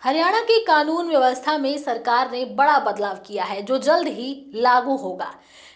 हरियाणा की कानून व्यवस्था में सरकार ने बड़ा बदलाव किया है जो जल्द ही लागू होगा।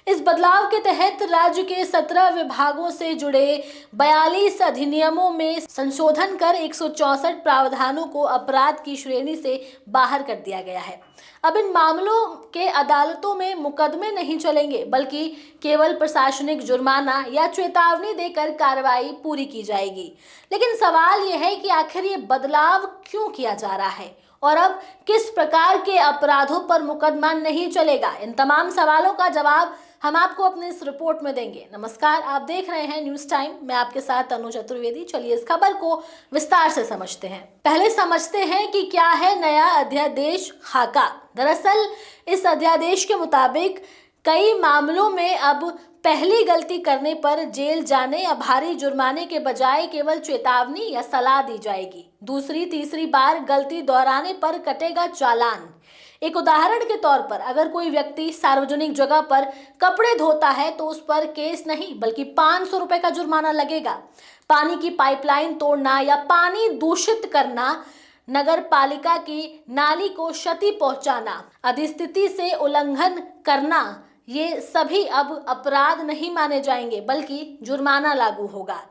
इस बदलाव के तहत राज्य के 17 विभागों से जुड़े 42 अधिनियमों में संशोधन कर 164 प्रावधानों को अपराध की श्रेणी से बाहर कर दिया गया है। अब इन मामलों के अदालतों में मुकदमे नहीं चलेंगे, बल्कि केवल प्रशासनिक जुर्माना या चेतावनी देकर कार्रवाई पूरी की जाएगी। लेकिन सवाल यह है कि आखिर ये बदलाव क्यों किया जा रहा है और अब किस प्रकार के अपराधों पर मुकदमा नहीं चलेगा। इन तमाम सवालों का जवाब हम आपको अपने इस रिपोर्ट में देंगे। नमस्कार, आप देख रहे हैं न्यूज टाइम। मैं आपके साथ तनु चतुर्वेदी। चलिए इस खबर को विस्तार से समझते हैं। पहले समझते हैं कि क्या है नया अध्यादेश खाका। दरअसल इस अध्यादेश के मुताबिक कई मामलों में अब पहली गलती करने पर जेल जाने या भारी जुर्माने के बजाय केवल चेतावनी या सलाह दी जाएगी। दूसरी तीसरी बार गलती दोहराने पर कटेगा चालान। एक उदाहरण के तौर पर, अगर कोई व्यक्ति सार्वजनिक जगह पर कपड़े धोता है तो उस पर केस नहीं बल्कि 500 रुपए का जुर्माना लगेगा। पानी की पाइपलाइन तोड़ना या पानी दूषित करना, नगर पालिका की नाली को क्षति पहुंचाना, अधिस्थिति से उल्लंघन करना, ये सभी अब अपराध नहीं माने जाएंगे बल्कि जुर्माना लागू होगा।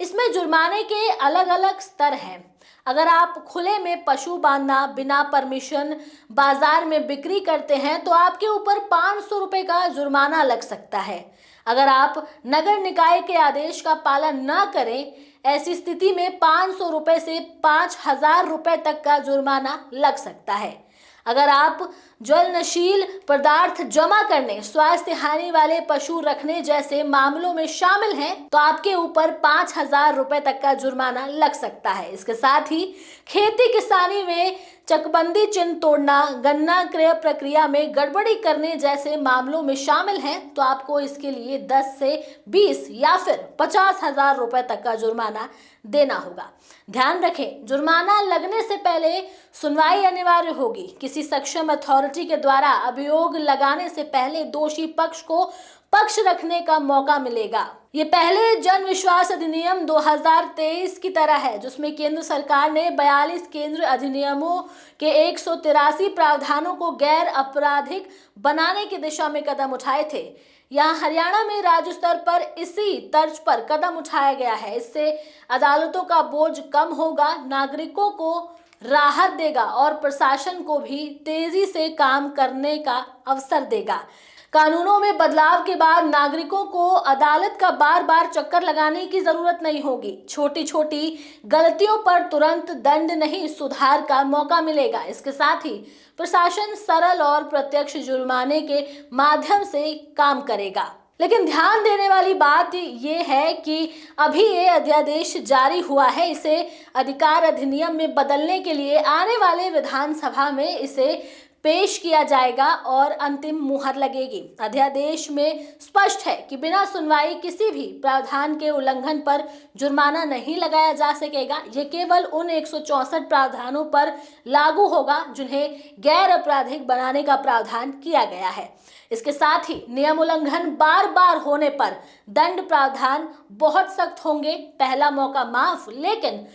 इसमें जुर्माने के अलग अलग स्तर हैं। अगर आप खुले में पशु बांधना, बिना परमिशन बाजार में बिक्री करते हैं तो आपके ऊपर 500 रुपए का जुर्माना लग सकता है। अगर आप नगर निकाय के आदेश का पालन न करें, ऐसी स्थिति में 500 रुपए से 5000 रुपए तक का जुर्माना लग सकता है। अगर आप ज्वलनशील पदार्थ जमा करने, स्वास्थ्य हानि वाले पशु रखने जैसे मामलों में शामिल हैं तो आपके ऊपर 5000 रुपए तक का जुर्माना लग सकता है। इसके साथ ही खेती किसानी में चकबंदी चिन्ह तोड़ना, गन्ना क्रय प्रक्रिया में गड़बड़ी करने जैसे मामलों में शामिल हैं तो आपको इसके लिए 10 से 20 या फिर 50,000 रुपए तक का जुर्माना देना होगा। ध्यान रखें, जुर्माना लगने से पहले सुनवाई अनिवार्य होगी। किसी सक्षम अथॉरिटी के द्वारा अभियोग लगाने से पहले दोषी पक्ष को पक्ष रखने का मौका मिलेगा। ये पहले जन विश्वास अधिनियम 2023 की तरह है, जिसमें केंद्र सरकार ने 42 केंद्र अधिनियमों के 183 प्रावधानों को गैर आपराधिक बनाने की दिशा में कदम उठाए थे। यहाँ हरियाणा में राज्य स्तर पर इसी तर्ज पर कदम उठाया गया है। इससे अदालतों का बोझ कम होगा, नागरिकों को राहत देगा और प्रशासन को भी तेजी से काम करने का अवसर देगा। कानूनों में बदलाव के बाद नागरिकों को अदालत का बार बार चक्कर लगाने की जरूरत नहीं होगी। छोटी छोटी गलतियों पर तुरंत दंड नहीं, सुधार का मौका मिलेगा। इसके साथ ही प्रशासन सरल और प्रत्यक्ष जुर्माने के माध्यम से काम करेगा। लेकिन ध्यान देने वाली बात ये है कि अभी ये अध्यादेश जारी हुआ है। इसे अधिकार अधिनियम में बदलने के लिए आने वाले विधानसभा में इसे पेश किया जाएगा और अंतिम मुहर लगेगी। अध्यादेश में स्पष्ट है कि बिना सुनवाई किसी भी प्रावधान के उल्लंघन पर जुर्माना नहीं लगाया जा सकेगा। ये केवल उन 164 प्रावधानों पर लागू होगा जिन्हें गैर आपराधिक बनाने का प्रावधान किया गया है। इसके साथ ही नियम उल्लंघन बार बार होने पर दंड प्रावधान बहुत सख्त होंगे। पहला मौका माफ, लेकिन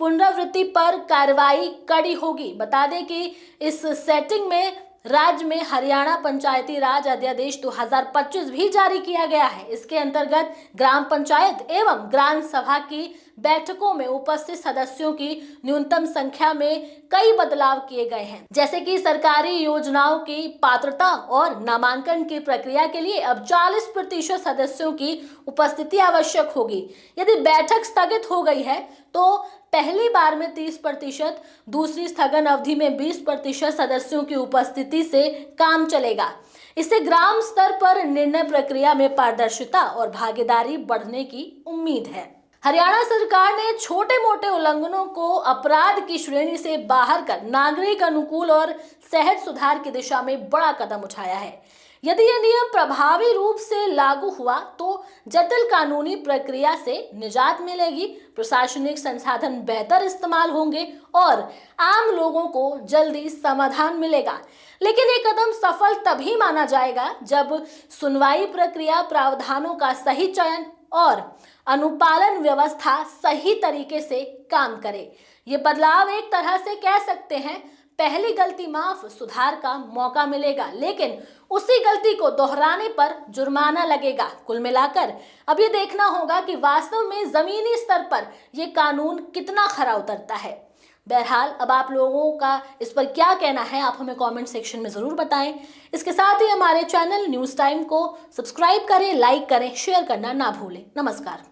पुनरावृत्ति पर कार्रवाई कड़ी होगी। बता दें कि इस सेटिंग में राज्य में हरियाणा पंचायती राज अध्यादेश 2025 भी जारी किया गया है। इसके अंतर्गत ग्राम पंचायत एवं ग्राम सभा की बैठकों में उपस्थित सदस्यों की न्यूनतम संख्या में कई बदलाव किए गए हैं, जैसे कि सरकारी योजनाओं की पात्रता और नामांकन की प्रक्रिया के लिए अब 40% सदस्यों की उपस्थिति आवश्यक होगी। यदि बैठक स्थगित हो गई है तो पहली बार में 30%, दूसरी स्थगन अवधि में 20% सदस्यों की उपस्थिति से काम चलेगा। इससे ग्राम स्तर पर निर्णय प्रक्रिया में पारदर्शिता और भागीदारी बढ़ने की उम्मीद है। हरियाणा सरकार ने छोटे मोटे उल्लंघनों को अपराध की श्रेणी से बाहर कर नागरिक अनुकूल और सहज सुधार की दिशा में बड़ा कदम उठाया है। यदि यह नियम प्रभावी रूप से लागू हुआ तो जटिल कानूनी प्रक्रिया से निजात मिलेगी, प्रशासनिक संसाधन बेहतर इस्तेमाल होंगे और आम लोगों को जल्दी समाधान मिलेगा। लेकिन ये कदम सफल तभी माना जाएगा जब सुनवाई प्रक्रिया, प्रावधानों का सही चयन और अनुपालन व्यवस्था सही तरीके से काम करे। ये बदलाव एक तरह से कह सकते हैं पहली गलती माफ, सुधार का मौका मिलेगा, लेकिन उसी गलती को दोहराने पर जुर्माना लगेगा। कुल मिलाकर अब ये देखना होगा कि वास्तव में जमीनी स्तर पर ये कानून कितना खरा उतरता है। बहरहाल अब आप लोगों का इस पर क्या कहना है, आप हमें कमेंट सेक्शन में ज़रूर बताएं। इसके साथ ही हमारे चैनल न्यूज़ टाइम को सब्सक्राइब करें, लाइक करें, शेयर करना ना भूलें। नमस्कार।